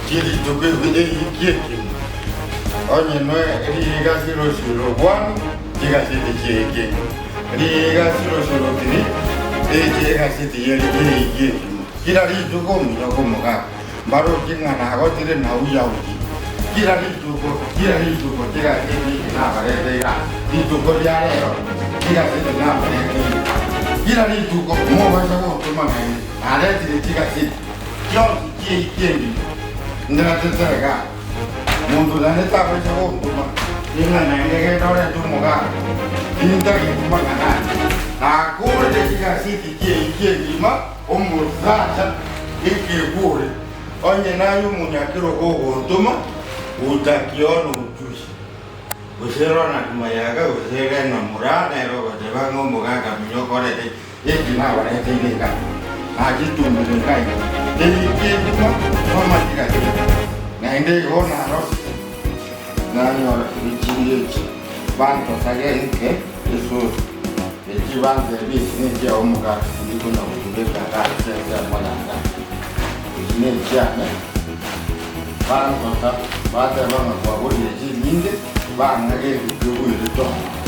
kiri tuku kiri onye no riga siro one diga siti kiri riga siro tiri diga siti kiri kira ri tuku mnyoko mga baro kinga na go tiri na uya uji kira ri tuku diga siti na bare diga ri tuku yare diga siti na bare kira ri tuku mo ba sa ko tuma ngai are tiri diga siti yo kiri ndra tsaga mundu dane ta ba sa ko tuma ninga na ngai ke dore tu moga inta ki tuma kana na ko de diga siti kiri ma omo zacha iki kure onye na yu munyakiro ko tuma utakiono ujushi usero na kumayaga usere na murana ero de bango moga ka minyoko de iki na wa de ka aji tu mo de kai de iki tuma mama diga na inde ona ro na yo ni chiri banto sage nke eso e ti van de bi ni je o moga ni ko na u de ka se mala ni ja na banto sa ba de ba ma ko wo ni ji ni de ba na ge ku ku de to